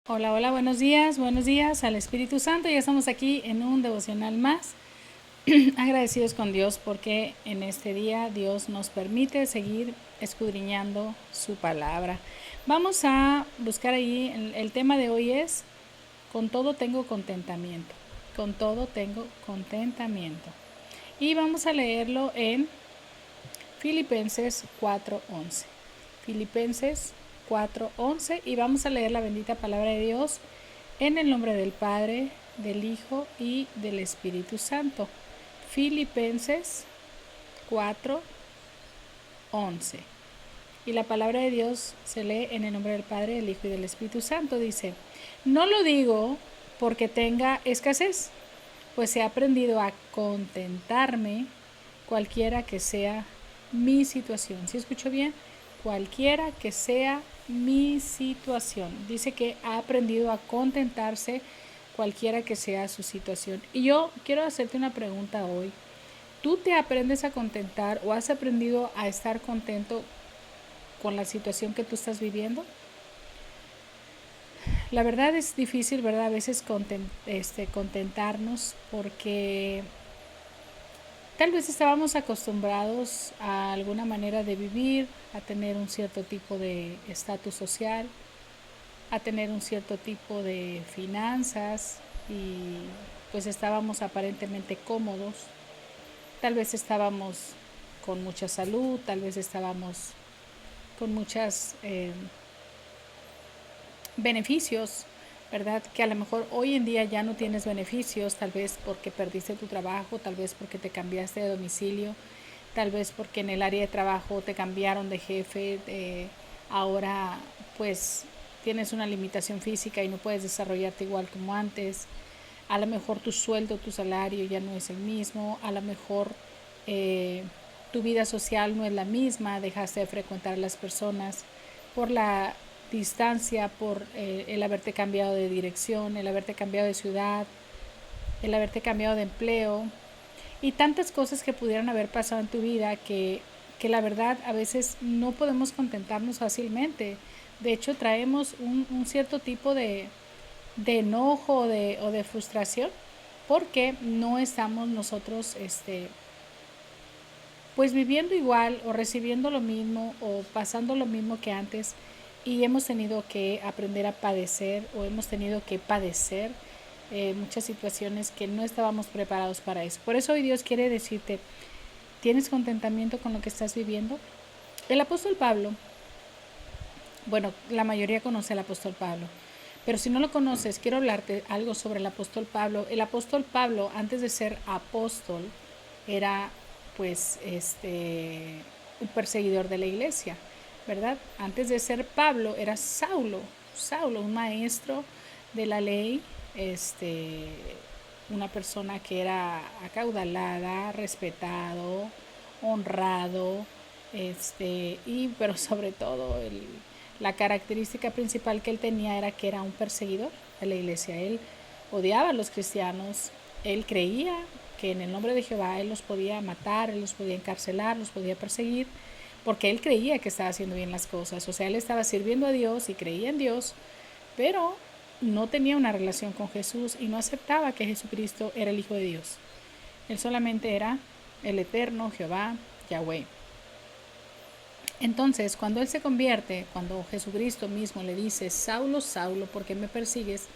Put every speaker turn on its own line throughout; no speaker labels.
Hola, hola, buenos días al Espíritu Santo. Ya estamos aquí en un devocional más. Agradecidos con Dios porque en este día Dios nos permite seguir escudriñando su palabra. Vamos a buscar ahí, el tema de hoy es: con todo tengo contentamiento. Con todo tengo contentamiento. Y vamos a leerlo en Filipenses 4:11. Filipenses 4:11, y vamos a leer la bendita palabra de Dios en el nombre del Padre, del Hijo y del Espíritu Santo. Filipenses 4:11. Y la palabra de Dios se lee en el nombre del Padre, del Hijo y del Espíritu Santo. Dice: no lo digo porque tenga escasez, pues he aprendido a contentarme cualquiera que sea mi situación. ¿Sí escucho bien? Cualquiera que sea mi situación. Dice que ha aprendido a contentarse cualquiera que sea su situación. Y yo quiero hacerte una pregunta hoy. ¿Tú te aprendes a contentar o has aprendido a estar contento con la situación que tú estás viviendo? La verdad es difícil, ¿verdad? A veces contentarnos porque tal vez estábamos acostumbrados a alguna manera de vivir, a tener un cierto tipo de estatus social, a tener un cierto tipo de finanzas, y pues estábamos aparentemente cómodos. Tal vez estábamos con mucha salud, tal vez estábamos con muchos beneficios, ¿verdad? Que a lo mejor hoy en día ya no tienes beneficios, tal vez porque perdiste tu trabajo, tal vez porque te cambiaste de domicilio, tal vez porque en el área de trabajo te cambiaron de jefe, ahora pues tienes una limitación física y no puedes desarrollarte igual como antes. A lo mejor tu sueldo, tu salario ya no es el mismo, a lo mejor tu vida social no es la misma, dejaste de frecuentar a las personas por la distancia, por el haberte cambiado de dirección, el haberte cambiado de ciudad, el haberte cambiado de empleo y tantas cosas que pudieran haber pasado en tu vida que la verdad a veces no podemos contentarnos fácilmente. De hecho, traemos un cierto tipo de enojo o de frustración porque no estamos nosotros pues viviendo igual o recibiendo lo mismo o pasando lo mismo que antes, y hemos tenido que aprender a padecer o hemos tenido que padecer muchas situaciones que no estábamos preparados para eso. Por eso hoy Dios quiere decirte: ¿tienes contentamiento con lo que estás viviendo? El apóstol Pablo, bueno, la mayoría conoce al apóstol Pablo, pero si no lo conoces, quiero hablarte algo sobre el apóstol Pablo. El apóstol Pablo, antes de ser apóstol, era pues un perseguidor de la iglesia, ¿verdad? Antes de ser Pablo era Saulo, un maestro de la ley, este, una persona que era acaudalada, respetado, honrado, pero sobre todo la característica principal que él tenía era que era un perseguidor de la iglesia. Él odiaba a los cristianos, él creía que en el nombre de Jehová él los podía matar, él los podía encarcelar, los podía perseguir, porque él creía que estaba haciendo bien las cosas. O sea, él estaba sirviendo a Dios y creía en Dios, pero no tenía una relación con Jesús y no aceptaba que Jesucristo era el Hijo de Dios. Él solamente era el eterno Jehová, Yahweh. Entonces, cuando él se convierte, cuando Jesucristo mismo le dice: Saulo, Saulo, ¿por qué me persigues?,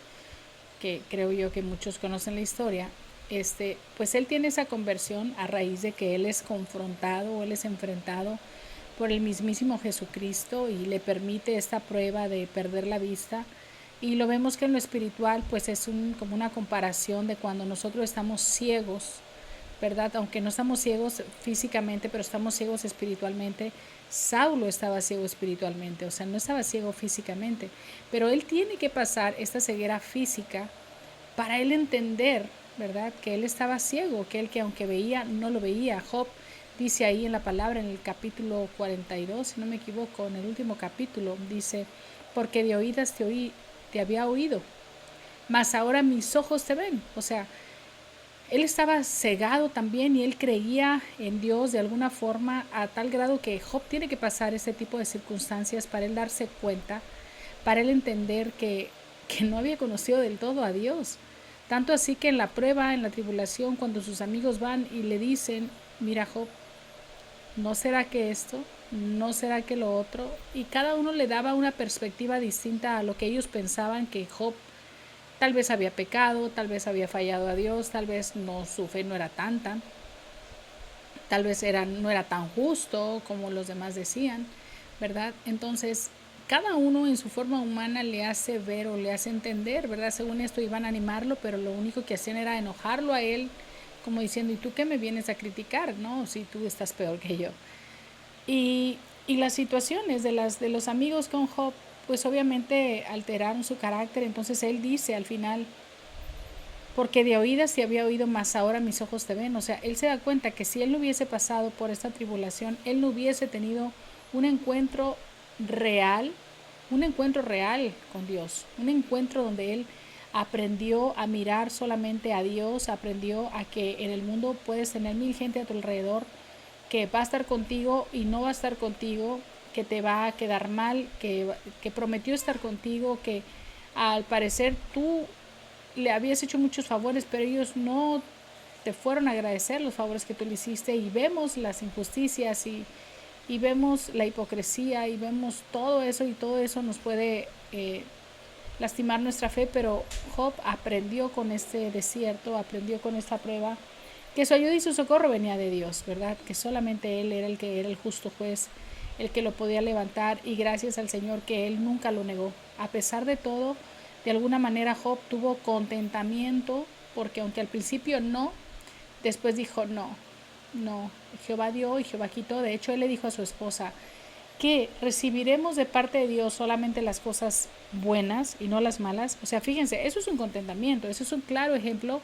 que creo yo que muchos conocen la historia, pues él tiene esa conversión a raíz de que él es confrontado, él es enfrentado por el mismísimo Jesucristo y le permite esta prueba de perder la vista. Y lo vemos que en lo espiritual pues es como una comparación de cuando nosotros estamos ciegos, ¿verdad? Aunque no estamos ciegos físicamente, pero estamos ciegos espiritualmente. Saulo estaba ciego espiritualmente, o sea, no estaba ciego físicamente, pero él tiene que pasar esta ceguera física para él entender, ¿verdad?, que él estaba ciego, que él, que aunque veía, no lo veía. Job dice ahí en la palabra, en el capítulo 42, si no me equivoco, en el último capítulo, dice: porque de oídas te había oído, mas ahora mis ojos te ven. O sea, él estaba cegado también y él creía en Dios de alguna forma, a tal grado que Job tiene que pasar ese tipo de circunstancias para él darse cuenta, para él entender que no había conocido del todo a Dios. Tanto así que en la prueba, en la tribulación, cuando sus amigos van y le dicen, mira Job, ¿no será que esto? ¿No será que lo otro? Y cada uno le daba una perspectiva distinta a lo que ellos pensaban que Job tal vez había pecado, tal vez había fallado a Dios, tal vez no, su fe no era tanta, tal vez no era tan justo como los demás decían, ¿verdad? Entonces, cada uno en su forma humana le hace ver o le hace entender, ¿verdad? Según esto iban a animarlo, pero lo único que hacían era enojarlo a él, como diciendo, ¿y tú qué me vienes a criticar? No, si tú estás peor que yo. Y las situaciones de los amigos con Job, pues obviamente alteraron su carácter. Entonces él dice al final, porque de oídas te había oído, más ahora mis ojos te ven. O sea, él se da cuenta que si él no hubiese pasado por esta tribulación, él no hubiese tenido un encuentro real, un encuentro real con Dios, un encuentro donde él aprendió a mirar solamente a Dios, aprendió a que en el mundo puedes tener 1000 gente a tu alrededor que va a estar contigo y no va a estar contigo, que te va a quedar mal, que prometió estar contigo, que al parecer tú le habías hecho muchos favores, pero ellos no te fueron a agradecer los favores que tú le hiciste, y vemos las injusticias y vemos la hipocresía y vemos todo eso, y todo eso nos puede lastimar nuestra fe. Pero Job aprendió con este desierto, aprendió con esta prueba, que su ayuda y su socorro venía de Dios, ¿verdad? Que solamente Él era el que era el justo juez, el que lo podía levantar, y gracias al Señor que Él nunca lo negó. A pesar de todo, de alguna manera Job tuvo contentamiento, porque aunque al principio no, después dijo no, Jehová dio y Jehová quitó. De hecho, él le dijo a su esposa que recibiremos de parte de Dios solamente las cosas buenas y no las malas. O sea, fíjense, eso es un contentamiento, eso es un claro ejemplo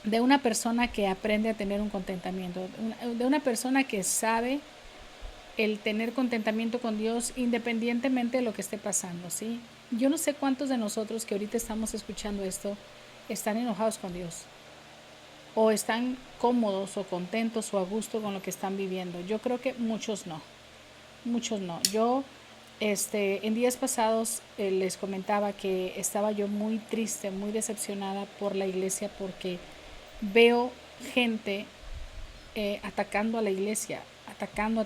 de una persona que aprende a tener un contentamiento, de una persona que sabe el tener contentamiento con Dios independientemente de lo que esté pasando, ¿sí? Yo no sé cuántos de nosotros que ahorita estamos escuchando esto están enojados con Dios, o están cómodos o contentos o a gusto con lo que están viviendo. Yo creo que muchos no, muchos no. Yo en días pasados les comentaba que estaba yo muy triste, muy decepcionada por la iglesia, porque veo gente atacando a la iglesia, atacando.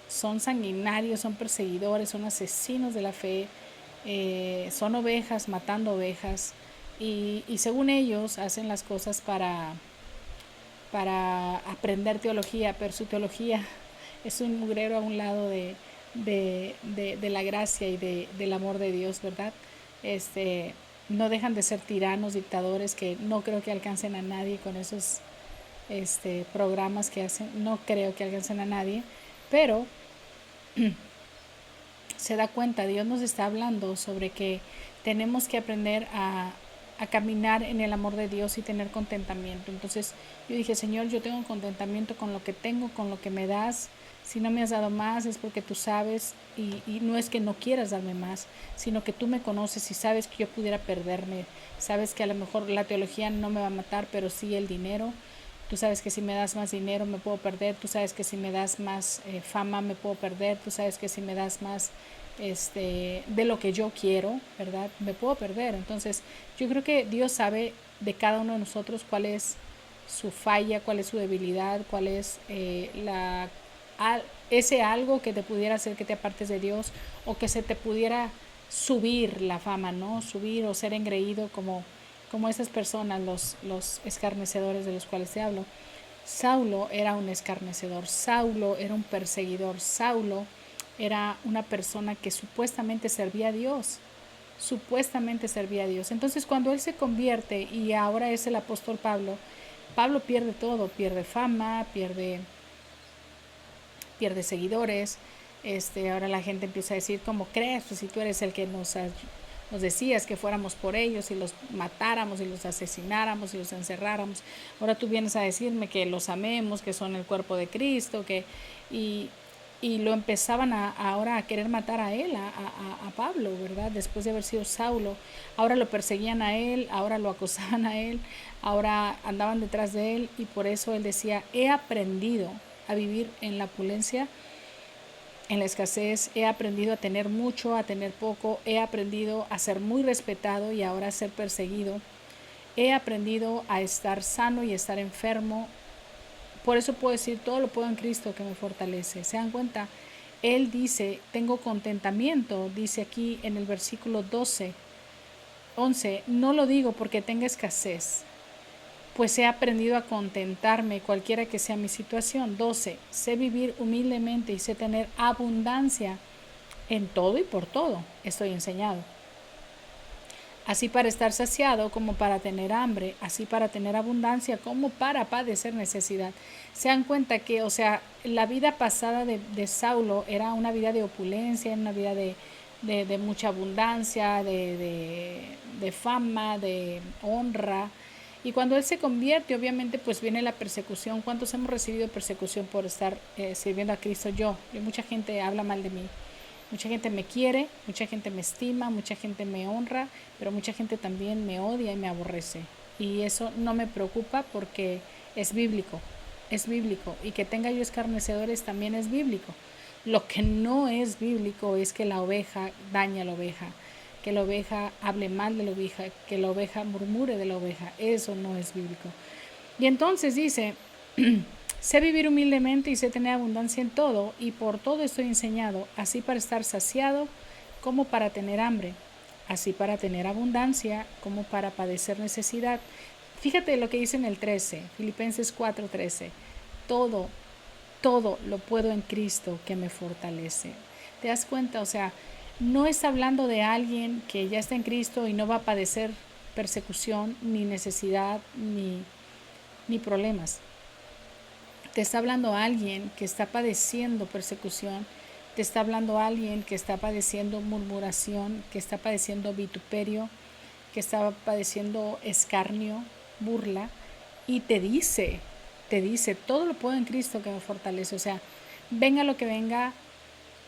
Son sanguinarios, son perseguidores, son asesinos de la fe, son ovejas matando ovejas, y según ellos hacen las cosas para aprender teología, pero su teología es un mugrero a un lado de la gracia y del amor de Dios, ¿verdad? No dejan de ser tiranos, dictadores, que no creo que alcancen a nadie con esos programas que hacen. No creo que alcancen a nadie, pero se da cuenta, Dios nos está hablando sobre que tenemos que aprender a caminar en el amor de Dios y tener contentamiento. Entonces yo dije, Señor, yo tengo contentamiento con lo que tengo, con lo que me das. Si no me has dado más es porque tú sabes, y no es que no quieras darme más, sino que tú me conoces y sabes que yo pudiera perderme. Sabes que a lo mejor la teología no me va a matar, pero sí el dinero. Tú sabes que si me das más dinero me puedo perder. Tú sabes que si me das más fama me puedo perder. Tú sabes que si me das más de lo que yo quiero, ¿verdad? Me puedo perder. Entonces, yo creo que Dios sabe de cada uno de nosotros cuál es su falla, cuál es su debilidad, cuál es ese algo que te pudiera hacer que te apartes de Dios, o que se te pudiera subir la fama, ¿no? Subir o ser engreído como esas personas, los escarnecedores de los cuales te hablo. Saulo era un escarnecedor, Saulo era un perseguidor, Saulo era una persona que supuestamente servía a Dios, Entonces cuando él se convierte y ahora es el apóstol Pablo, Pablo pierde todo, pierde fama, pierde seguidores. Ahora la gente empieza a decir, ¿cómo crees? Pues si tú eres el que nos decías que fuéramos por ellos y los matáramos y los asesináramos y los encerráramos. Ahora tú vienes a decirme que los amemos, que son el cuerpo de Cristo, y lo empezaban ahora a querer matar a él, a Pablo, ¿verdad? Después de haber sido Saulo, ahora lo perseguían a él, ahora lo acosaban a él, ahora andaban detrás de él, y por eso él decía, he aprendido a vivir en la opulencia En la escasez he aprendido a tener mucho, a tener poco, he aprendido a ser muy respetado y ahora a ser perseguido. He aprendido a estar sano y estar enfermo. Por eso puedo decir, todo lo puedo en Cristo que me fortalece. ¿Se dan cuenta? Él dice, tengo contentamiento, dice aquí en el versículo 11, no lo digo porque tenga escasez, pues he aprendido a contentarme cualquiera que sea mi situación. 12, sé vivir humildemente y sé tener abundancia en todo y por todo, estoy enseñado. Así para estar saciado como para tener hambre, así para tener abundancia como para padecer necesidad. Se dan cuenta que, o sea, la vida pasada de Saulo era una vida de opulencia, una vida de mucha abundancia, de fama, de honra. Y cuando él se convierte, obviamente, pues viene la persecución. ¿Cuántos hemos recibido persecución por estar sirviendo a Cristo? Yo. Mucha gente habla mal de mí. Mucha gente me quiere, mucha gente me estima, mucha gente me honra, pero mucha gente también me odia y me aborrece. Y eso no me preocupa porque es bíblico, es bíblico. Y que tenga yo escarnecedores también es bíblico. Lo que no es bíblico es que la oveja dañe a la oveja, que la oveja hable mal de la oveja, que la oveja murmure de la oveja. Eso no es bíblico. Y entonces dice, sé vivir humildemente y sé tener abundancia en todo, y por todo estoy enseñado, así para estar saciado como para tener hambre, así para tener abundancia como para padecer necesidad. Fíjate lo que dice en el 13, Filipenses 4:13, todo, todo lo puedo en Cristo que me fortalece. ¿Te das cuenta? O sea, no está hablando de alguien que ya está en Cristo y no va a padecer persecución, ni necesidad, ni problemas. Te está hablando alguien que está padeciendo persecución, te está hablando alguien que está padeciendo murmuración, que está padeciendo vituperio, que está padeciendo escarnio, burla, y te dice, todo lo puedo en Cristo que me fortalece. O sea, venga lo que venga,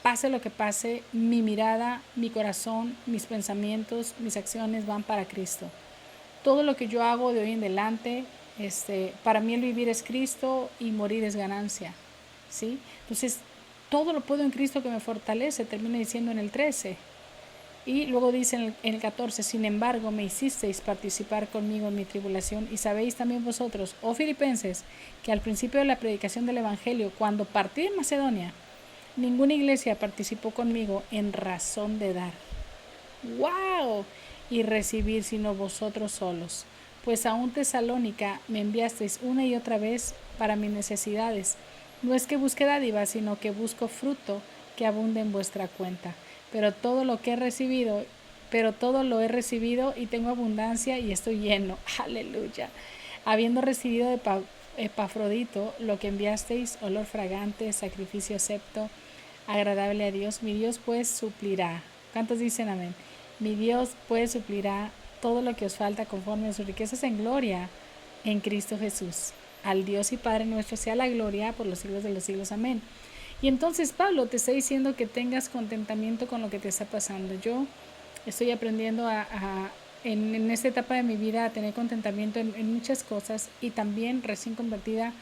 pase lo que pase, mi mirada, mi corazón, mis pensamientos, mis acciones van para Cristo. Todo lo que yo hago de hoy en adelante, para mí el vivir es Cristo y morir es ganancia, ¿sí? Entonces, todo lo puedo en Cristo que me fortalece, termina diciendo en el 13. Y luego dice en el 14, sin embargo, me hicisteis participar conmigo en mi tribulación, y sabéis también vosotros, oh filipenses, que al principio de la predicación del Evangelio, cuando partí de Macedonia, ninguna iglesia participó conmigo en razón de dar. ¡Wow! Y recibir sino vosotros solos. Pues aún Tesalónica me enviasteis una y otra vez para mis necesidades. No es que busque dádiva, sino que busco fruto que abunde en vuestra cuenta. Pero todo lo he recibido y tengo abundancia y estoy lleno. Aleluya. Habiendo recibido de Epafrodito lo que enviasteis, olor fragante, sacrificio acepto, agradable a Dios, mi Dios pues suplirá. ¿Cuántos dicen amén? Mi Dios pues suplirá todo lo que os falta conforme a sus riquezas en gloria en Cristo Jesús. Al Dios y Padre nuestro sea la gloria por los siglos de los siglos. Amén. Y entonces Pablo te está diciendo que tengas contentamiento con lo que te está pasando. Yo estoy aprendiendo en esta etapa de mi vida a tener contentamiento en muchas cosas, y también recién convertida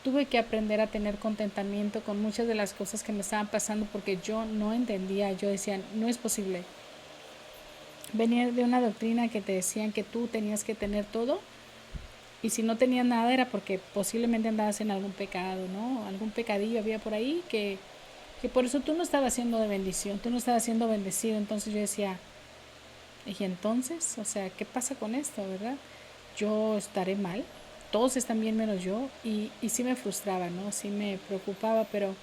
tuve que aprender a tener contentamiento con muchas de las cosas que me estaban pasando porque yo no entendía. Yo decía, no es posible. Venía de una doctrina que te decían que tú tenías que tener todo, y si no tenías nada era porque posiblemente andabas en algún pecado, ¿no? Algún pecadillo había por ahí que por eso tú no estabas siendo de bendición, tú no estabas siendo bendecido. Entonces yo decía, y entonces, o sea, ¿qué pasa con esto, verdad? Yo estaré mal, todos están bien menos yo, y sí me frustraba, ¿no? Sí me preocupaba, pero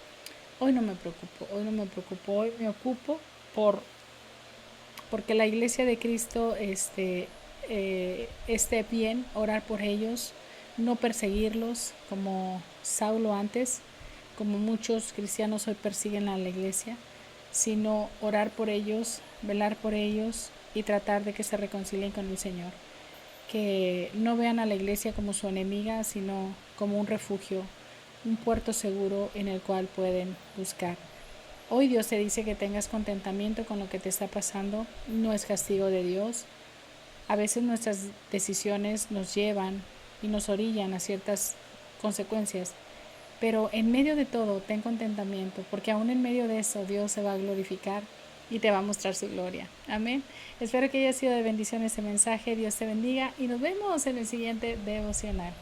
hoy no me preocupo, hoy me ocupo porque la iglesia de Cristo esté bien, orar por ellos, no perseguirlos como Saulo antes, como muchos cristianos hoy persiguen a la iglesia, sino orar por ellos, velar por ellos y tratar de que se reconcilien con el Señor. Que no vean a la iglesia como su enemiga, sino como un refugio, un puerto seguro en el cual pueden buscar. Hoy Dios te dice que tengas contentamiento con lo que te está pasando, no es castigo de Dios. A veces nuestras decisiones nos llevan y nos orillan a ciertas consecuencias, pero en medio de todo ten contentamiento, porque aún en medio de eso Dios se va a glorificar y te va a mostrar su gloria. Amén. Espero que haya sido de bendición este mensaje. Dios te bendiga y nos vemos en el siguiente devocional.